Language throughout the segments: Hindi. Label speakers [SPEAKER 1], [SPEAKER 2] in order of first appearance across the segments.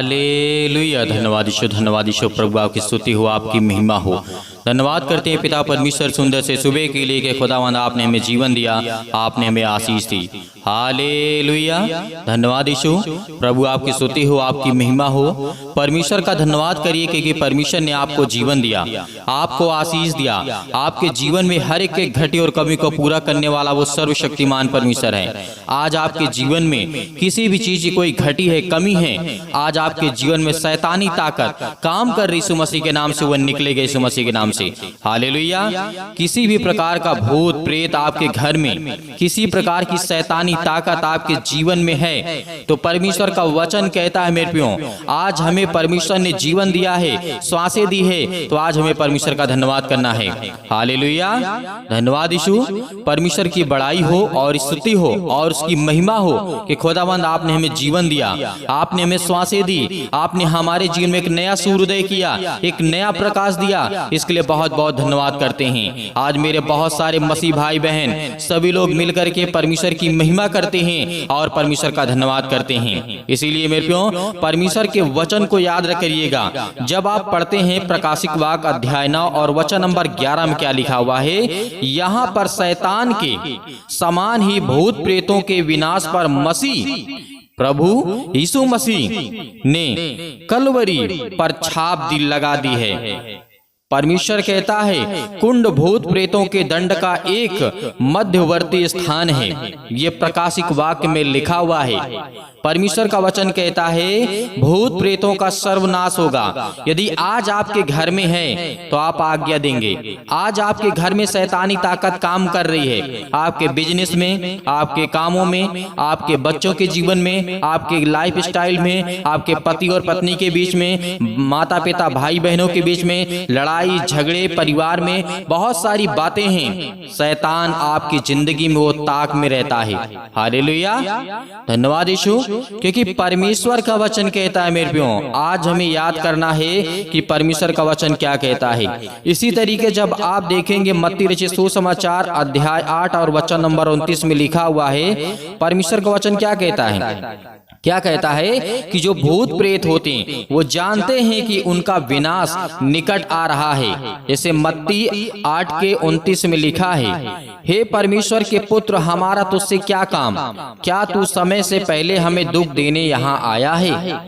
[SPEAKER 1] हालेलुया। धन्यवाद ईशो, प्रभु आपकी स्तुति हो, आपकी महिमा हो। धन्यवाद करते हैं पिता परमेश्वर सुंदर से सुबह के लिए कि खुदावंद आपने हमें जीवन दिया, आपने हमें आशीष दी। हालेलुया। धन्यवाद ईशो, प्रभु आपकी स्तुति हो, आपकी महिमा हो। परमेश्वर का धन्यवाद करिए क्योंकि परमेश्वर ने आपको जीवन दिया, आपको आशीष दिया। आपके जीवन में हर एक घटी और कमी को पूरा करने वाला वो सर्वशक्तिमान परमेश्वर है। आज आपके जीवन में किसी भी चीज की कोई घटी है, कमी है, आज आपके जीवन में शैतानी ताकत काम कर रही यीशु मसीह के नाम से वह निकलेगा, यीशु मसीह के नाम से। हालेलुया। किसी भी प्रकार का भूत प्रेत आपके घर में, किसी प्रकार की शैतानी ताकत आपके जीवन में है, तो परमेश्वर का वचन कहता है मेरे प्रियो, आज हमें परमेश्वर ने जीवन दिया है, श्वासें दी है, तो आज हमें परमेश्वर का धन्यवाद करना है। हालेलुया। धन्यवाद यीशु। परमेश्वर की बड़ाई हो और स्तुति हो और उसकी महिमा हो कि खुदावंद आपने हमें जीवन दिया, आपने हमें श्वासें दी, आपने हमारे जीवन में एक नया सूर्योदय किया, एक नया प्रकाश दिया। इसके लिए बहुत बहुत धन्यवाद करते हैं। आज मेरे बहुत सारे मसीह भाई बहन सभी लोग मिलकर के परमेश्वर की महिमा करते हैं और परमेश्वर का धन्यवाद करते हैं। इसीलिए मेरे प्रियो, परमेश्वर के वचन को याद रखिएगा। जब आप पढ़ते हैं प्रकाशिक वाक्य अध्याय 9 और वचन नंबर 11 में क्या लिखा हुआ है, यहाँ पर शैतान के समान ही भूत प्रेतों के विनाश पर मसीह प्रभु यीशु मसीह ने कलवरी पर छाप दी लगा दी है। परमेश्वर कहता है कुंड भूत प्रेतों के दंड का एक मध्यवर्ती स्थान है। ये प्रकाशिक वाक्य में लिखा हुआ है। परमेश्वर का वचन कहता है भूत प्रेतों का सर्वनाश होगा। यदि आज आपके घर में है तो आप आज्ञा देंगे। आज आपके घर में शैतानी ताकत काम कर रही है, आपके बिजनेस में, आपके कामों में, आपके बच्चों के जीवन में, आपके लाइफ स्टाइल में, आपके पति और पत्नी के बीच में, माता पिता भाई बहनों के बीच में, लड़ाई झगड़े, परिवार में बहुत सारी बातें हैं। शैतान आपकी जिंदगी में वो ताक में रहता है। हालेलुया। धन्यवाद यीशु, क्योंकि परमेश्वर का वचन कहता है मेरे प्रियो, आज हमें याद करना है कि परमेश्वर का वचन क्या कहता है। इसी तरीके जब आप देखेंगे मत्ती रचित सुसमाचार अध्याय 8 और वचन नंबर 29 में लिखा हुआ है, परमेश्वर का वचन क्या कहता है? क्या कहता है कि जो भूत प्रेत होते हैं वो जानते हैं कि उनका विनाश निकट आ रहा है। जैसे मत्ती 8 के 29 में लिखा है, हे परमेश्वर के पुत्र, हमारा तुझसे क्या काम? क्या तू समय से पहले हमें दुख देने यहाँ आया है?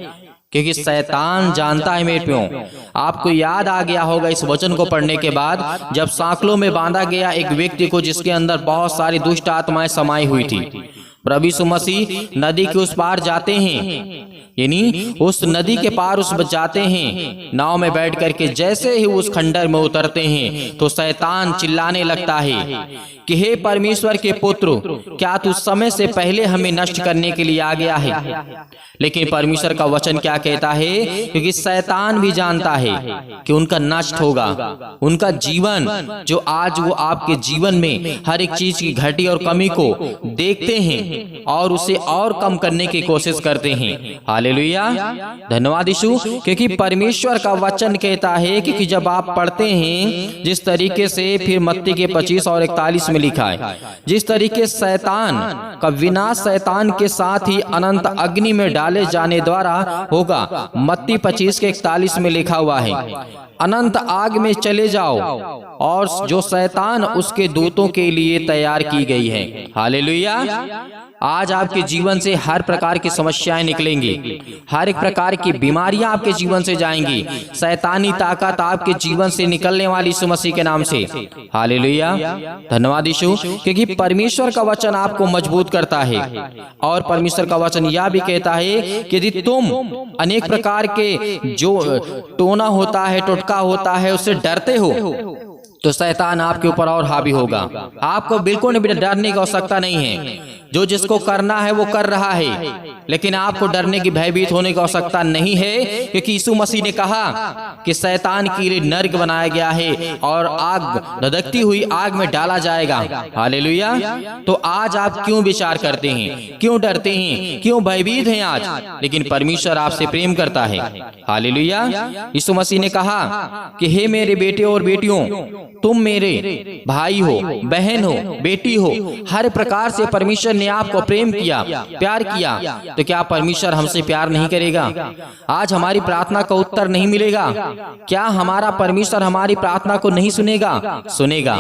[SPEAKER 1] क्योंकि शैतान जानता है मेरे प्रियो, आपको याद आ गया होगा इस वचन को पढ़ने के बाद, जब सांकलों में बांधा गया एक व्यक्ति को जिसके अंदर बहुत सारी दुष्ट आत्माएं समाई हुई थी। प्रभु यीशु मसीह नदी के उस पार जाते हैं, यानी उस नदी के पार उस जाते हैं नाव में बैठ करके। जैसे ही उस खंडर में उतरते हैं तो शैतान चिल्लाने लगता है कि हे परमेश्वर के पुत्र, क्या तू समय से पहले हमें नष्ट करने के लिए आ गया है? लेकिन परमेश्वर का वचन क्या कहता है, क्योंकि शैतान भी जानता है कि उनका नष्ट होगा। उनका जीवन जो आज वो आपके जीवन में हर एक चीज की घटी और कमी को देखते हैं और उसे और कम करने की कोशिश करते हैं। हालेलुया। धन्यवाद यीशु, क्योंकि परमेश्वर का वचन कहता है कि जब आप पढ़ते हैं जिस तरीके से, फिर मत्ती के 25 और 41 में लिखा है, जिस तरीके शैतान का विनाश शैतान के साथ ही अनंत अग्नि में डाले जाने द्वारा होगा। मत्ती 25 के 41 में लिखा हुआ है, अनंत आग में चले जाओ और जो शैतान उसके दूतों के लिए तैयार की गई है। हालेलुया। आज आपके जीवन से हर प्रकार की समस्याएं निकलेंगी, हर एक प्रकार की बीमारियां आपके जीवन से जाएंगी, शैतानी ताकत आपके जीवन से निकलने वाली यीशु मसीह के नाम से। हालेलुया। धन्यवाद यीशु, क्योंकि परमेश्वर का वचन आपको मजबूत करता है। और परमेश्वर का वचन यह भी कहता है कि यदि तुम अनेक प्रकार के जो टोना होता है, टोटका होता है, उससे डरते हो तो शैतान आपके ऊपर और हावी होगा। आपको बिल्कुल भी डरने की आवश्यकता नहीं है। जो जिसको करना है वो कर रहा है, लेकिन आपको डरने की, भयभीत होने की आवश्यकता नहीं है, क्योंकि यीशु मसीह ने कहा कि शैतान के लिए नरक बनाया गया है और आग, धधकती हुई आग में डाला जाएगा। हालेलुया। तो आज आप क्यों विचार करते हैं, क्यों डरते हैं, क्यों भयभीत हैं आज? लेकिन परमेश्वर आपसे प्रेम करता है। हालेलुया। यीशु मसीह ने कहा कि हे मेरे बेटे और बेटियों, तुम मेरे भाई हो, बहन हो, बेटी हो, हर प्रकार से परमेश्वर ने आपको प्रेम किया, प्यार किया, तो क्या परमेश्वर हमसे प्यार नहीं करेगा? आज हमारी प्रार्थना का उत्तर नहीं मिलेगा? क्या हमारा परमेश्वर हमारी प्रार्थना को नहीं सुनेगा? सुनेगा।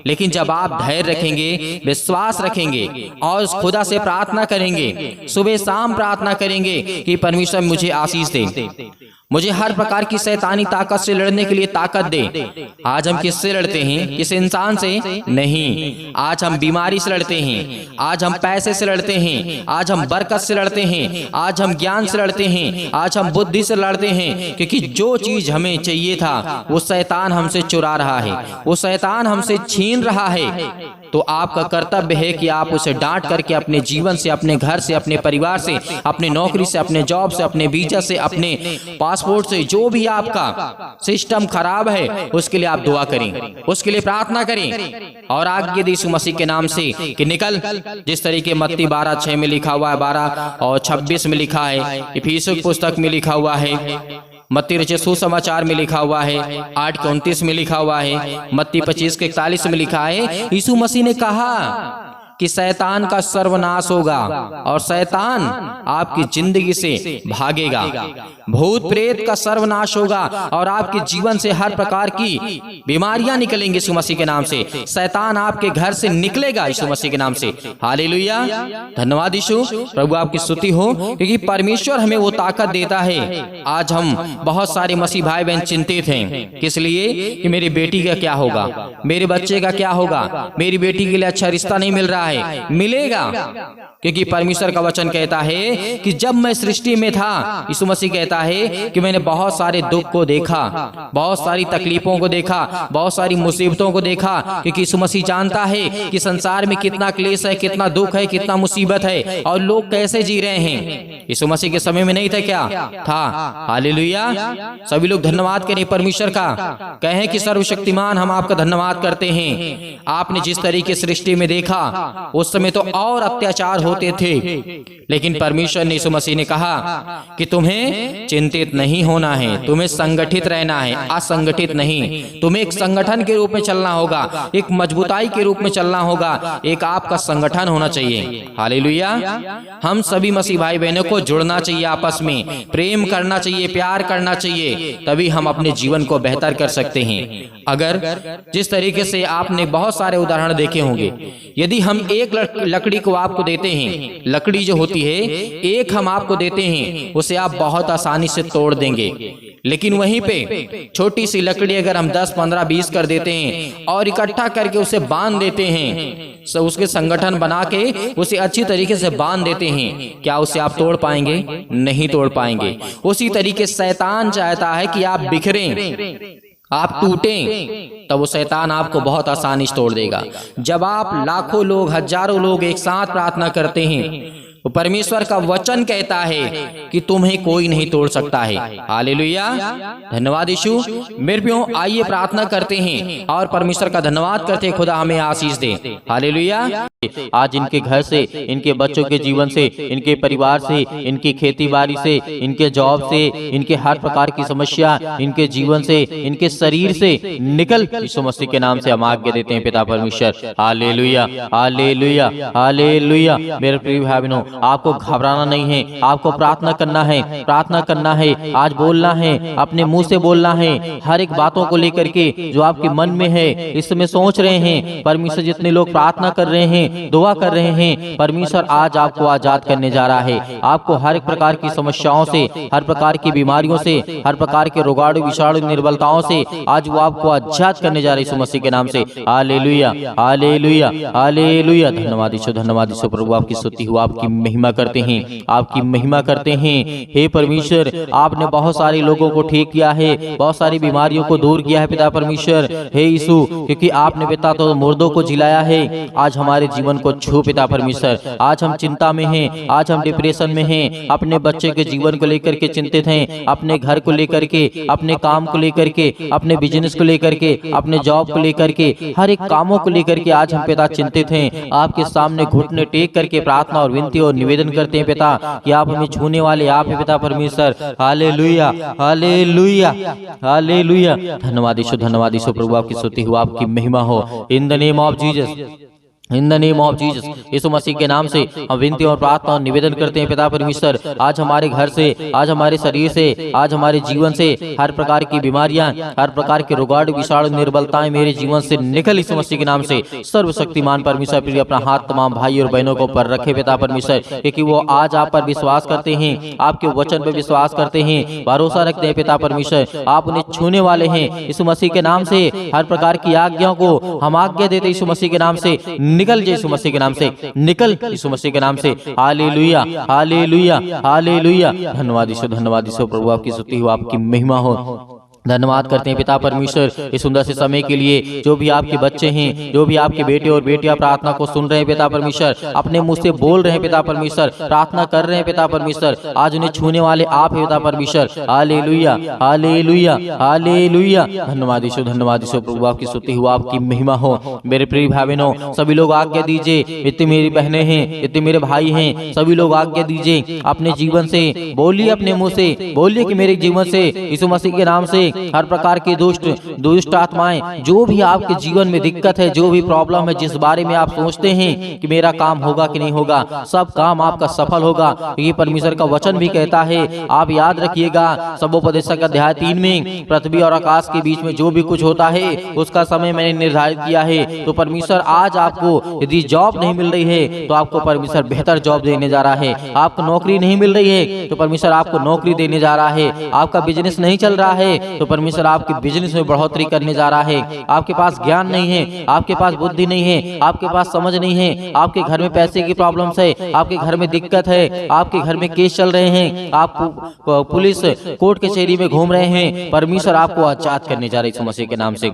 [SPEAKER 1] लेकिन जब आप धैर्य रखेंगे, विश्वास रखेंगे और खुदा से प्रार्थना करेंगे, सुबह शाम प्रार्थना करेंगे कि परमेश्वर मुझे आशीष दे, मुझे हर प्रकार की शैतानी ताकत से लड़ने के लिए ताकत दे। आज हम किससे लड़ते हैं? किस इंसान से नहीं। आज हम बीमारी से लड़ते हैं, आज हम पैसे से लड़ते हैं, आज हम बरकत से लड़ते हैं, आज हम ज्ञान से लड़ते हैं, आज हम बुद्धि से लड़ते हैं, क्योंकि जो चीज हमें चाहिए था वो शैतान हमसे चुरा रहा है, वो शैतान हमसे छीन रहा है। तो आपका कर्तव्य है कि आप उसे डांट करके अपने जीवन से, अपने घर से, अपने परिवार से, अपने नौकरी से, अपने जॉब से, अपने वीजा से, अपने पासपोर्ट से, जो भी आपका सिस्टम खराब है उसके लिए आप दुआ करें, उसके लिए प्रार्थना करें और आगे दी यीशु मसीह के नाम से कि निकल। जिस तरीके मत्ती 12:6 में लिखा हुआ है, 12 और 26 में लिखा है, इफिसियों की पुस्तक में लिखा हुआ है, मत्ती रचित सुसमाचार में लिखा हुआ है, 8:29 में लिखा हुआ है, मत्ती 25:41 में लिखा है, यीशु मसीह ने कहा कि शैतान का सर्वनाश होगा और शैतान आपकी जिंदगी से भागेगा, भूत प्रेत का सर्वनाश होगा और आपके जीवन से हर प्रकार की बीमारियां निकलेंगी यीशु मसीह के नाम से। शैतान आपके घर से निकलेगा यीशु मसीह के नाम से। हालेलुया, धन्यवाद यीशु। प्रभु आपकी स्तुति हो, क्योंकि परमेश्वर हमें वो ताकत देता है। आज हम बहुत सारे मसीह भाई बहन चिंतित हैं, किस लिए? कि मेरी बेटी का क्या होगा, मेरे बच्चे का क्या होगा, मेरी बेटी के लिए अच्छा रिश्ता नहीं मिल रहा है। मिलेगा, क्योंकि परमेश्वर का वचन कहता है कि जब मैं सृष्टि में था, यीशु मसीह कहता है कि मैंने बहुत सारे दुख को देखा, बहुत सारी तकलीफों को देखा, बहुत सारी मुसीबतों को देखा, क्योंकि यीशु मसीह जानता है कि संसार में कितना क्लेश है, कितना दुख है, कितना मुसीबत है और लोग कैसे जी रहे हैं। यीशु मसीह के समय में नहीं था क्या? था। हालेलुया, सभी लोग धन्यवाद करें परमेश्वर का, कहें कि सर्वशक्तिमान हम आपका धन्यवाद करते हैं। आपने जिस तरीके सृष्टि में देखा उस समय तो और अत्याचार होते थे, लेकिन परमेश्वर ने, यीशु मसीह ने कहा कि तुम्हें चिंतित नहीं होना है, तुम्हें संगठित रहना है, असंगठित नहीं। तुम्हें एक संगठन के रूप में चलना होगा, एक मजबूताई के रूप में चलना होगा, एक आपका संगठन होना चाहिए। हालेलुया, हम सभी मसीह भाई बहनों को जुड़ना चाहिए, आपस में प्रेम करना चाहिए, प्यार करना चाहिए, तभी हम अपने जीवन को बेहतर कर सकते हैं। अगर जिस तरीके से आपने बहुत सारे उदाहरण देखे होंगे, यदि हम एक लकड़ी को आपको देते हैं, लकड़ी जो होती है एक हम आपको देते हैं, उसे आप बहुत आसानी से तोड़ देंगे। लेकिन वहीं पे छोटी सी लकड़ी अगर हम 10, 15, 20 कर देते हैं और इकट्ठा करके उसे बांध देते हैं, तो उसके संगठन बना के उसे अच्छी तरीके से बांध देते हैं, क्या उसे आप तोड़ पाएंगे? नहीं तोड़ पाएंगे। उसी तरीके शैतान चाहता है कि आप बिखरें, आप टूटें, तब वो शैतान आपको बहुत आसानी से तोड़ देगा। जब आप लाखों लोग, हजारों लोग एक साथ प्रार्थना करते हैं, तो परमेश्वर का वचन कहता है कि तुम्हें कोई नहीं तोड़ सकता है। हालेलुया, धन्यवाद यीशु। मेरे प्रियो, आइए प्रार्थना करते हैं और परमेश्वर का धन्यवाद करते हैं, खुदा हमें आशीष दे। हालेलुया। आज इनके घर से, इनके बच्चों के जीवन से, इनके परिवार से, इनकी खेती बाड़ी से, इनके जॉब से, इनके हर प्रकार की समस्या, इनके जीवन से, इनके शरीर से निकल यीशु मसीह के नाम से हम आज्ञा देते हैं पिता परमेश्वर। Hallelujah, hallelujah, hallelujah. मेरे प्रिय भाई बहनों, आपको घबराना नहीं है, आपको प्रार्थना करना है, प्रार्थना करना है, आज बोलना है, अपने मुंह से बोलना है, हर एक बातों को लेकर के जो आपके मन में है, इस समय सोच रहे हैं। परमेश्वर जितने लोग प्रार्थना कर रहे हैं, दुआ कर रहे हैं, परमेश्वर आज आपको आजाद करने जा रहा है। आपको हर एक प्रकार की समस्याओं से, हर प्रकार की बीमारियों से, हर प्रकार के रोगाणु विषाणु निर्बलताओं से आज वो आपको आजाद करने जा रहे हैं यीशु मसीह के नाम से। हालेलुया, हालेलुया, हालेलुया। धन्यवाद यीशु, धन्यवाद यीशु। प्रभु आपकी स्तुति हो, आपकी महिमा करते हैं, आपकी महिमा करते हैं। हे परमेश्वर, आपने बहुत सारे लोगों को ठीक किया है, बहुत सारी बीमारियों को दूर किया है पिता परमेश्वर। हे यीशु, क्योंकि आपने पिता तो मुर्दों को जिलाया है, आज हमारे जीवन को छू पिता परमेश्वर। आज हम चिंता में हैं, आज हम डिप्रेशन में हैं, अपने बच्चे के जीवन को लेकर के चिंतित हैं, अपने घर को लेकर के, अपने काम को लेकर के, अपने बिजनेस को लेकर के, अपने जॉब को लेकर के, हर एक कामों को लेकर के आज हम पिता चिंतित हैं। आपके सामने घुटने टेक करके प्रार्थना और विनती और निवेदन करते हैं पिता कि आप हमें छूने वाले आप हैं पिता परमेश्वर। हालेलुया, हालेलुया, हालेलुया। धन्यवाद यीशु, धन्यवाद यीशु प्रभु, आपकी स्तुति हो, आपकी महिमा हो। In the name of Jesus, in the name of Jesus, यीशु मसीह के नाम से हम विनती और प्रार्थना और निवेदन करते हैं पिता परमेश्वर, आज हमारे घर से, आज हमारे शरीर से, आज हमारे जीवन से हर प्रकार की बीमारियां, हर प्रकार के रोगाणु विषाणु निर्बलताएं मेरे जीवन से निकल यीशु मसीह के नाम से। सर्वशक्तिमान परमेश्वर प्रिय अपना हाथ तमाम भाई और बहनों को पर रखे पिता परमेश्वर, क्योंकि वो आज आप पर विश्वास करते हैं, आपके वचन पर विश्वास करते हैं, भरोसा रखते हैं पिता परमेश्वर, आप उन्हें छूने वाले हैं यीशु मसीह के नाम से। हर प्रकार की आज्ञाओं को हम आज्ञा देते यीशु मसीह के नाम से, निकल जाए यीशु मसीह के नाम से, निकल यीशु मसीह के नाम से। हालेलुया, हालेलुया, हालेलुया। धन्यवाद यीशु, धन्यवाद यीशु प्रभु, आपकी स्तुति हो, आपकी महिमा हो। धन्यवाद करते हैं पिता परमेश्वर इस सुंदर से समय के लिए। जो भी आपके बच्चे हैं, जो भी आपके बेटे और बेटियां प्रार्थना को सुन रहे हैं पिता परमेश्वर, अपने मुंह से बोल रहे हैं पिता परमेश्वर, प्रार्थना कर रहे हैं पिता परमेश्वर, आज उन्हें छूने वाले आप हैं पिता परमेश्वर। हालेलुया, हालेलुया, हालेलुया। धन्यवाद यीशु, धन्यवाद यीशु प्रभु, आपकी स्तुति हो, आपकी महिमा हो। मेरे प्रिय भाई बहनों, सभी लोग आज्ञा दीजिए, इतनी मेरी बहनें हैं, इतने मेरे भाई हैं, सभी लोग आज्ञा दीजिए, अपने जीवन से बोलिए, अपने मुंह से बोलिए कि मेरे जीवन से यीशु मसीह के नाम से हर प्रकार की दुष्ट आत्माएं, जो भी आपके जीवन में दिक्कत है, जो भी प्रॉब्लम है, जिस बारे में आप सोचते हैं कि मेरा काम होगा कि नहीं होगा, सब काम आपका सफल होगा, क्योंकि परमेश्वर का वचन भी कहता है। आप याद रखिएगा, सबोपदेशक अध्याय 3 में, पृथ्वी और आकाश के बीच में जो भी कुछ होता है उसका समय मैंने निर्धारित किया है। तो परमेश्वर आज आपको यदि जॉब नहीं मिल रही है तो आपको परमेश्वर बेहतर जॉब देने जा रहा है। आपको नौकरी नहीं मिल रही है तो परमेश्वर आपको नौकरी देने जा रहा है। आपका बिजनेस नहीं चल रहा है तो परमेश्वर आपके बिजनेस में बढ़ोतरी करने जा रहा है। आपके पास ज्ञान नहीं है, आपके पास बुद्धि नहीं है, आपके पास समझ नहीं है, आपके घर में पैसे की प्रॉब्लम्स है, आपके घर में दिक्कत है, आपके घर में केस चल रहे हैं, आप पुलिस कोर्ट कचहरी में घूम रहे हैं, परमेश्वर आपको आजाद करने जा रहे हैं यीशु मसीह के नाम से।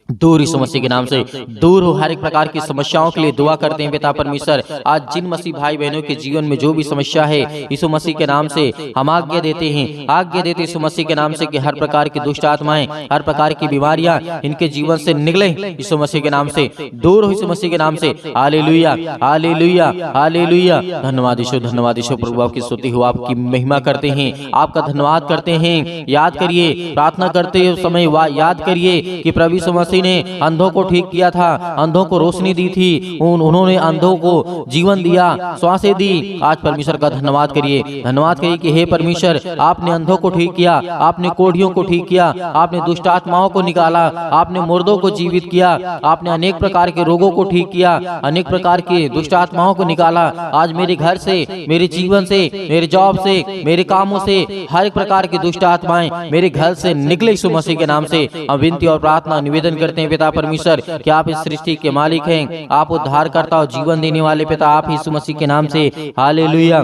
[SPEAKER 1] दूर यीशु मसीह के नाम से दूर हो हर एक प्रकार की समस्याओं के लिए दुआ करते हैं पिता परमेश्वर। आज जिन मसीह भाई बहनों के जीवन में जो भी समस्या है यीशु मसीह के नाम से हम आज्ञा देते हैं, आज्ञा देते यीशु मसीह के नाम से कि हर प्रकार की दुष्ट आत्माएं, हर प्रकार की बीमारियां इनके जीवन से निकले यीशु मसीह के नाम से, दूर हो यीशु मसीह के नाम से। हालेलुया, हालेलुया, हालेलुया। धन्यवाद यीशु, धन्यवाद यीशु प्रभु, आपकी स्तुति हो, आपकी महिमा करते हैं, आपका धन्यवाद करते हैं। याद करिए, प्रार्थना करते समय याद करिए कि प्रभु यीशु मसीह ने अंधों को ठीक किया था, अंधों को रोशनी दी थी, उन्होंने अंधों को जीवन दिया, श्वासें दी। आज परमेश्वर का धन्यवाद करिए, धन्यवाद करिए कि हे परमेश्वर, आपने अंधों को ठीक किया, आपने कोढ़ियों को ठीक किया, आपने दुष्ट आत्माओं को निकाला, आपने मुर्दों को जीवित किया, आपने अनेक प्रकार के रोगों को ठीक किया, अनेक प्रकार की दुष्ट आत्माओं को निकाला। आज मेरे घर से, मेरे जीवन से, मेरे जॉब से, मेरे कामों से हर एक प्रकार की दुष्ट आत्माएं मेरे घर से निकले यीशु मसीह के नाम से। हम विनती और प्रार्थना निवेदन करते हैं पिता परमेश्वर कि आप इस सृष्टि के मालिक हैं, आप उद्धारकर्ता और जीवन देने वाले पिता, आप यीशु मसीह के नाम से। हालेलुया,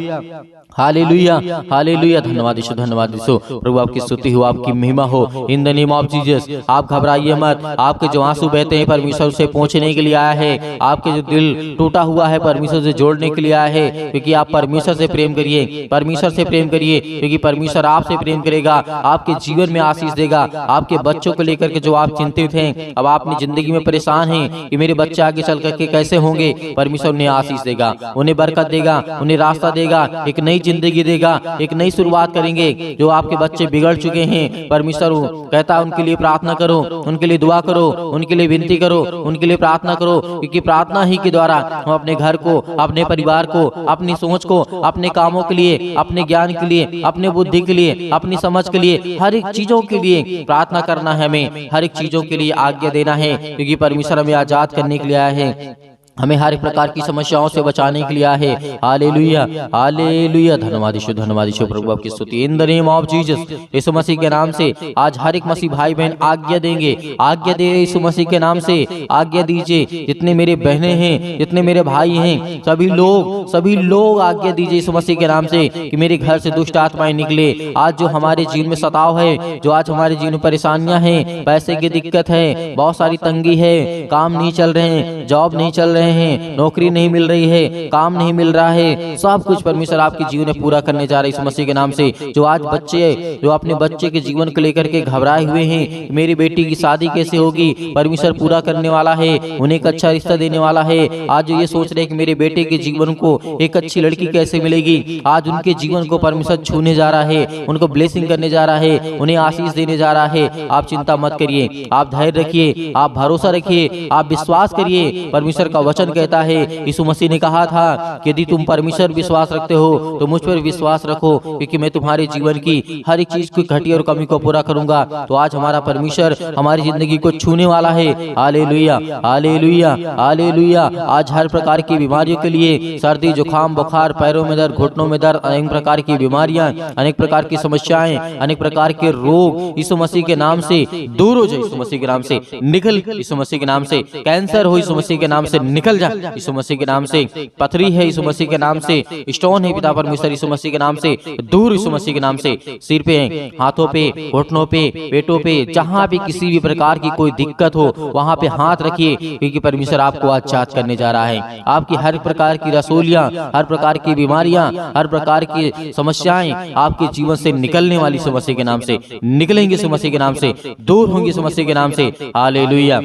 [SPEAKER 1] हालेलुया, हालेलुया। धन्यवाद यीशु, धन्यवाद यीशु प्रभु, आपकी स्तुति हो, आपकी महिमा हो। In the name of Jesus, आप घबराइए मत। आपके जो आंसू बहते हैं परमेश्वर से पहुंचने के लिए आया है, आपके जो दिल टूटा हुआ है परमेश्वर से जोड़ने के लिए आया है, क्योंकि आप परमेश्वर से प्रेम करिए, परमेश्वर से प्रेम करिए, क्योंकि परमेश्वर आपसे प्रेम करेगा, आपके जीवन में आशीष देगा। आपके बच्चों को लेकर के जो आप चिंतित हैं, अब आप अपनी जिंदगी में परेशान हैं कि मेरे बच्चे आगे चल करके कैसे होंगे, परमेश्वर उन्हें आशीष देगा, उन्हें बरकत देगा, उन्हें रास्ता देगा, एक नई जिंदगी देगा, एक नई शुरुआत करेंगे। जो आपके बच्चे बिगड़ चुके हैं, परमेश्वर कहता है उनके लिए प्रार्थना करो, उनके लिए दुआ करो, उनके लिए विनती करो, उनके लिए प्रार्थना करो, क्योंकि प्रार्थना ही के द्वारा हम अपने घर को, अपने परिवार को, अपनी सोच को, अपने कामों के लिए, अपने ज्ञान के लिए, अपने बुद्धि के लिए, अपनी समझ के लिए, हर एक चीजों के लिए प्रार्थना करना है। हमें हर एक चीजों के लिए आज्ञा देना है, क्योंकि परमेश्वर हमें आजाद करने के लिए आया है, हमें हर एक प्रकार की समस्याओं से बचाने के लिए है। हालेलुया, हालेलुया। धन्यवाद यीशु, धन्यवाद यीशु प्रभु, आपकी स्तुति। In the name of Jesus, यीशु मसीह के नाम से आज हर एक मसीह भाई बहन आज्ञा देंगे, आज्ञा दे यीशु मसीह के नाम से आज्ञा दीजिए। जितने मेरे बहनें हैं, जितने मेरे भाई हैं, सभी लोग आज्ञा दीजिए यीशु मसीह के नाम से कि मेरे घर से दुष्ट आत्माएं निकले। आज जो हमारे जीवन में सताव है, जो आज हमारे जीवन में परेशानियां हैं, पैसे की दिक्कत है, बहुत सारी तंगी है, काम नहीं चल रहे हैं, जॉब नहीं चल रहे
[SPEAKER 2] रहे हैं, नौकरी नहीं मिल रही है, काम नहीं मिल रहा है, सब कुछ परमेश्वर आपके जीवन में पूरा करने जा रहे हैं यीशु मसीह के नाम से। जो आज बच्चे जो अपने बच्चे के जीवन को लेकर के घबराए हुए हैं, मेरी बेटी की शादी कैसे होगी, परमेश्वर पूरा करने वाला है, उन्हें एक अच्छा रिश्ता देने वाला है। आज जो ये सोच रहे हैं कि मेरे बेटे के जीवन को एक अच्छी लड़की कैसे मिलेगी, आज उनके जीवन को परमेश्वर छूने जा रहा है, उनको ब्लेसिंग करने जा रहा है, उन्हें आशीष देने जा रहा है। आप चिंता मत करिए, आप धैर्य रखिए, आप भरोसा रखिए, आप विश्वास करिए। परमेश्वर का वचन कहता है, यीशु मसीह ने कहा था कि यदि तुम परमेश्वर विश्वास रखते हो तो मुझ पर विश्वास रखो, क्योंकि मैं तुम्हारे जीवन की हर एक चीज की घटी और कमी को पूरा करूंगा। तो आज हमारा परमेश्वर हमारी जिंदगी को छूने वाला है। हालेलुया, हालेलुया, हालेलुया। आज हर प्रकार की बीमारियों के लिए, सर्दी, जुकाम, बुखार, पैरों में दर्द, घुटनों में दर्द, अनेक प्रकार की बीमारियां, अनेक प्रकार की समस्याएं, अनेक प्रकार के रोग यीशु मसीह के नाम से दूर हो जाए, यीशु मसीह के नाम से निकल, यीशु मसीह के नाम से कैंसर हो, यीशु मसीह के नाम से निकल जा, यीशु मसीह के नाम से पथरी है, यीशु मसीह के नाम से स्टोन है, पिता परमेश्वर यीशु मसीह के नाम से दूर, यीशु मसीह के नाम से। सिर पे, हाथों पे, घुटनों पे, पेटों पे, जहां भी किसी भी प्रकार की कोई दिक्कत हो वहां पे हाथ रखिए, क्योंकि परमेश्वर आपको आज जांच करने जा रहा है। आपकी हर प्रकार की रसोलियां, हर प्रकार की बीमारियां, हर प्रकार की समस्याएं आपके जीवन से निकलने वाली यीशु मसीह के नाम से निकलेंगे, यीशु मसीह के नाम से दूर होंगे, यीशु मसीह के नाम से। Hallelujah,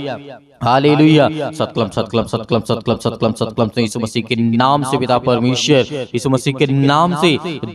[SPEAKER 2] hallelujah. सतकलम, सतकलम, सतकलम, सतकलम, सतकलम, सतकलम से यीशु मसीह के नाम से पिता परमेश्वर यीशु मसीह के नाम से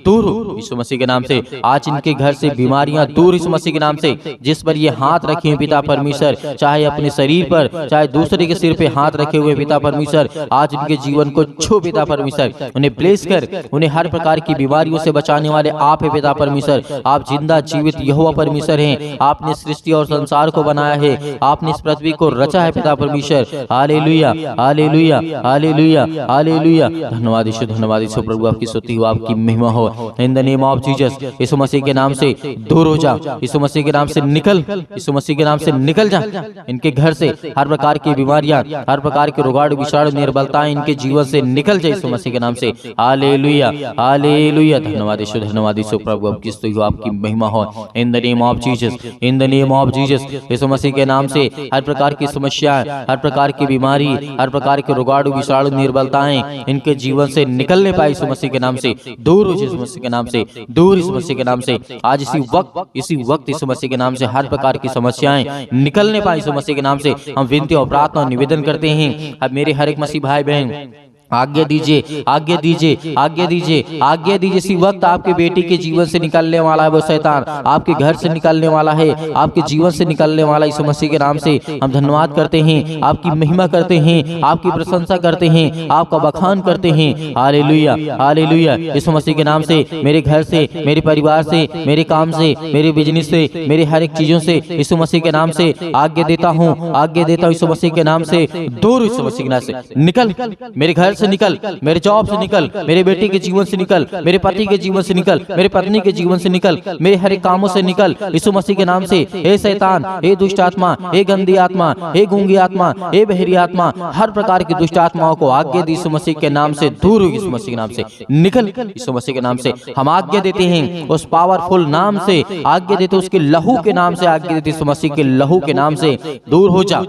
[SPEAKER 2] दूर हो, यीशु मसीह के नाम से। आज इनके घर से बीमारियां दूर, यीशु मसीह के नाम से। जिस पर ये हाथ रखे हैं पिता परमेश्वर, चाहे अपने शरीर पर, चाहे दूसरे के सिर पे हाथ रखे हुए पिता परमेश्वर, आज इनके जीवन को छू पिता परमेश्वर, उन्हें ब्लेस कर, उन्हें हर प्रकार की बीमारियों से बचाने वाले आप है पिता परमेश्वर। आप जिंदा जीवित यहोवा परमेश्वर हैं। आपने सृष्टि और संसार को बनाया है, आपने इस पृथ्वी को रचा है पिता परमेश्वर। हालेलुया, हालेलुया, हालेलुया, हालेलुया। धन्यवाद यीशु, धन्यवाद यीशु प्रभु, आपकी स्तुति हो, आपकी महिमा हो। In the name of Jesus, यीशु मसीह के नाम से दूर हो जा, यीशु मसीह के नाम से निकल, यीशु मसीह के नाम से निकल जा। इनके घर से हर प्रकार की बीमारियां, हर प्रकार के रोगाणु, विषाणु, निर्बलताएं इनके जीवन से निकल जाए, यीशु मसीह के नाम से। हालेलुया, हालेलुया। धन्यवाद यीशु, धन्यवाद यीशु प्रभु, आपकी स्तुति हो, आपकी महिमा हो। In the name of Jesus, in the name of Jesus, यीशु मसीह के नाम से हर प्रकार की समस्या, हर प्रकार की बीमारी, हर प्रकार के रोगाणु, विषाणु, निर्बलताएं इनके जीवन से निकलने पाए, यीशु मसीह के नाम से दूर हो, यीशु मसीह के नाम से दूर, यीशु मसीह के नाम से। आज इसी वक्त यीशु मसीह के नाम से हर प्रकार की समस्याएं निकलने पाए, यीशु मसीह के नाम से। हम विनती और प्रार्थना निवेदन करते हैं। अब मेरे हर एक मसीह भाई बहन आज्ञा दीजिए, आज्ञा दीजिए, आज्ञा दीजिए, आज्ञा दीजिए। इसी वक्त आपके बेटी के जीवन से निकलने वाला है वो शैतान, आपके घर से निकलने वाला है, आपके जीवन से निकलने वाला, यीशु मसीह के नाम से हम धन्यवाद करते हैं, आपकी महिमा करते हैं, आपकी प्रशंसा करते हैं, आपका बखान करते हैं। Hallelujah, hallelujah. यीशु मसीह के नाम से मेरे घर से, मेरे परिवार से, मेरे काम से, मेरे बिजनेस से, मेरे हर एक चीजों से यीशु मसीह के नाम से आज्ञा देता हूँ, आज्ञा देता हूँ, यीशु मसीह के नाम से दूर, यीशु मसीह के नाम से निकल, मेरे घर से निकल, मेरे जॉब से निकल, मेरे बेटे के जीवन से निकल, मेरे पति के जीवन से निकल, मेरे पत्नी के जीवन से निकल, मेरे हर एक कामों से निकल, यीशु मसीह के नाम से। हे शैतान, हे दुष्ट आत्मा, हे गंदी आत्मा, हे गूंगी आत्मा, हे बहरी आत्मा, हर प्रकार की दुष्ट आत्माओं को आज्ञा दी, यीशु मसीह के नाम से दूर हो, यीशु मसीह के नाम से निकल, यीशु मसीह के नाम से हम आज्ञा देते हैं। उस पावरफुल नाम से आज्ञा देते, उसके लहू के नाम से आज्ञा देते, यीशु मसीह के लहू के नाम से दूर हो जा।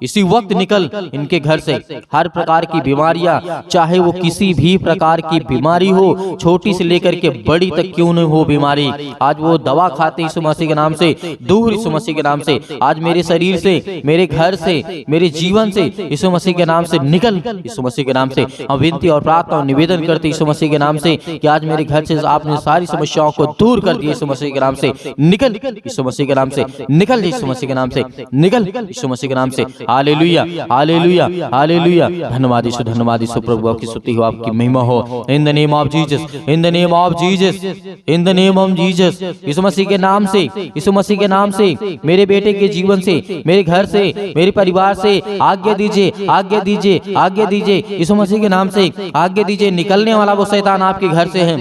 [SPEAKER 2] इसी वक्त निकल इनके घर से हर प्रकार की बीमारियां, चाहे वो किसी भी प्रकार की बीमारी हो, छोटी से लेकर के बड़ी तक क्यों न हो बीमारी, आज वो दवा खाते यीशु मसीह के नाम से दूर, यीशु मसीह के नाम से। आज मेरे शरीर से, मेरे घर से, मेरे जीवन से यीशु मसीह के नाम से निकल, यीशु मसीह के नाम से हम विनती और प्रार्थना और निवेदन करते यीशु मसीह के नाम से कि आज मेरे घर से आपने सारी समस्याओं को दूर कर दिया, यीशु मसीह के नाम से निकल, यीशु मसीह के नाम से निकल, यीशु मसीह के नाम से निकल, यीशु मसीह के नाम से। हालेलुया, हालेलुया, हालेलुया। धन्यवाद यीशु, धन्यवाद यीशु प्रभु, आपकी स्तुति हो, आपकी महिमा हो। In the name of Jesus, in the name of Jesus, in the name of Jesus, यीशु मसीह के नाम से, यीशु मसीह के नाम से मेरे बेटे के जीवन से, मेरे घर से, मेरे परिवार से आज्ञा दीजिए, आज्ञा दीजिए, आज्ञा दीजिए, यीशु मसीह के नाम से आज्ञा दीजिए। निकलने वाला वो शैतान आपके घर से है,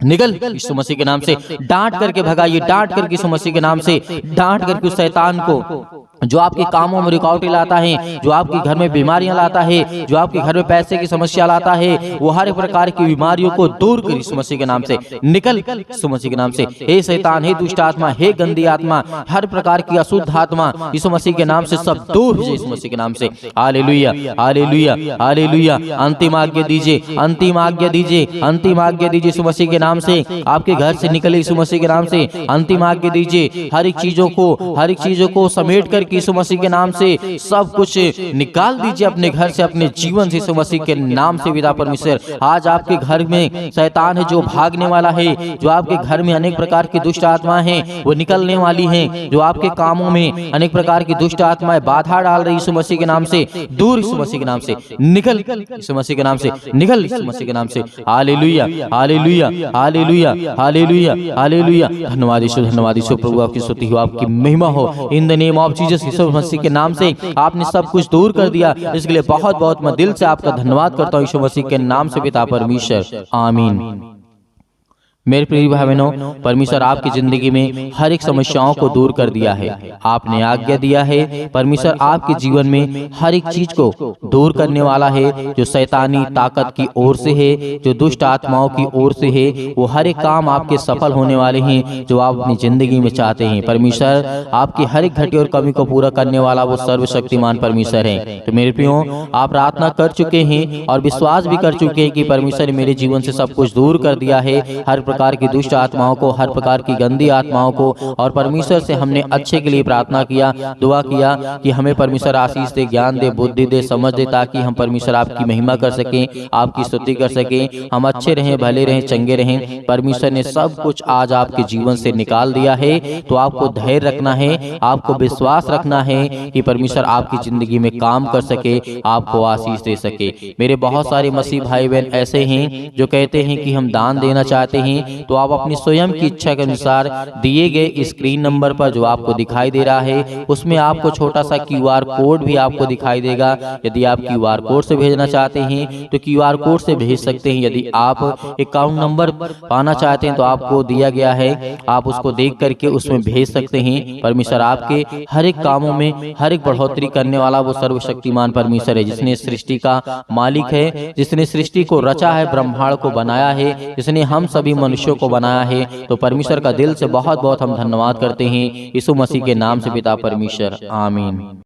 [SPEAKER 2] निकल, यीशु मसीह के नाम से डांट करके भगाइए, डांट करके यीशु मसीह के नाम से डांट करके उस शैतान को जो आपके कामों में रुकावटें लाता है, जो आपके घर में बीमारियां लाता है, जो आपके घर में पैसे की समस्या लाता है, वो हर एक प्रकार की बीमारियों को दूर कर यीशु मसीह के नाम से निकल यीशु मसीह के नाम से। हे शैतान, हे दुष्ट आत्मा, हे गंदी आत्मा, हर प्रकार की अशुद्ध आत्मा यीशु मसीह के नाम से सब दूर हो जाए यीशु मसीह के नाम से। Hallelujah, hallelujah, hallelujah. अंतिम आज्ञा दीजिए, अंतिम आज्ञा दीजिए, अंतिम आज्ञा दीजिए यीशु मसीह के नाम से। आपके घर से निकले यीशु मसीह के नाम से। अंतिम आज्ञा दीजिए, हर एक चीजों को समेट कर यीशु मसीह के नाम से सब कुछ निकाल दीजिए अपने घर से, अपने जीवन से यीशु मसीह के नाम से। पिता परमेश्वर, आज आपके घर में शैतान है जो भागने वाला है, जो आपके घर में अनेक प्रकार की दुष्ट आत्माएं हैं वो निकलने वाली हैं, जो आपके कामों में अनेक प्रकार की दुष्ट आत्माएं बाधा डाल रही यीशु मसीह के नाम से दूर, यीशु मसीह के नाम से निकल, यीशु मसीह के नाम से निकल, यीशु मसीह के नाम से। हालेलुया, हालेलुया, हालेलुया, हालेलुया, हालेलुया। धन्यवाद यीशु, धन्यवाद यीशु। प्रभु आपकी स्तुति हो, आपकी महिमा हो। In the name of Jesus, यीशु मसीह के नाम से आपने सब कुछ दूर कर दिया, इसके लिए बहुत बहुत मैं दिल से आपका धन्यवाद करता हूँ यीशु मसीह के नाम से पिता परमेश्वर, आमीन। मेरे प्रिय भाई बहनों, परमेश्वर आपकी जिंदगी में हर एक समस्याओं को दूर कर दिया है। आपने आज्ञा दिया है, परमेश्वर आपके जीवन में हर एक चीज को दूर करने वाला है। जो शैतानी ताकत की ओर से है, जो दुष्ट आत्माओं की ओर से है, वो हर एक काम आपके सफल होने वाले हैं जो आप अपनी जिंदगी में चाहते हैं। परमेश्वर आपकी हर एक घटी और कमी को पूरा करने वाला वो सर्वशक्तिमान परमेश्वर है। तो मेरे प्रियो, आप प्रार्थना कर चुके हैं और विश्वास भी कर चुके हैं कि परमेश्वर ने मेरे जीवन से सब कुछ दूर कर दिया है, हर प्रकार की दुष्ट आत्माओं को, हर प्रकार की गंदी आत्माओं को। और परमेश्वर से हमने अच्छे के लिए प्रार्थना किया, दुआ किया कि हमें परमेश्वर आशीष दे, ज्ञान दे, बुद्धि दे, समझ दे, ताकि हम परमेश्वर आपकी महिमा कर सकें, आपकी स्तुति कर सकें, हम अच्छे रहें, भले रहें, चंगे रहें। परमेश्वर ने सब कुछ आज आपके जीवन से निकाल दिया है, तो आपको धैर्य रखना है, आपको विश्वास रखना है कि परमेश्वर आपकी जिंदगी में काम कर सके, आपको आशीष दे सके। मेरे बहुत सारे मसीह भाई बहन ऐसे हैं जो कहते हैं कि हम दान देना चाहते हैं, तो आप अपनी स्वयं की इच्छा के अनुसार दिए गए स्क्रीन नंबर पर जो आपको दिखाई दे रहा है, उसमें आपको छोटा सा QR कोड भी आपको दिखाई देगा। यदि आप QR कोड से भेजना चाहते हैं तो QR कोड से भेज सकते हैं। यदि आप अकाउंट नंबर पाना चाहते हैं तो आपको दिया गया है, आप उसको देख करके उसमें भेज सकते हैं। परमेश्वर आपके हर एक कामों में हर एक बढ़ोतरी करने वाला वो सर्वशक्तिमान परमेश्वर है, जिसने सृष्टि का मालिक है, जिसने सृष्टि को रचा है, ब्रह्मांड को बनाया है, जिसने हम सभी मनुष्यों को बनाया है। तो परमेश्वर का दिल से बहुत बहुत हम धन्यवाद करते हैं यीशु मसीह के नाम से पिता परमेश्वर, आमीन।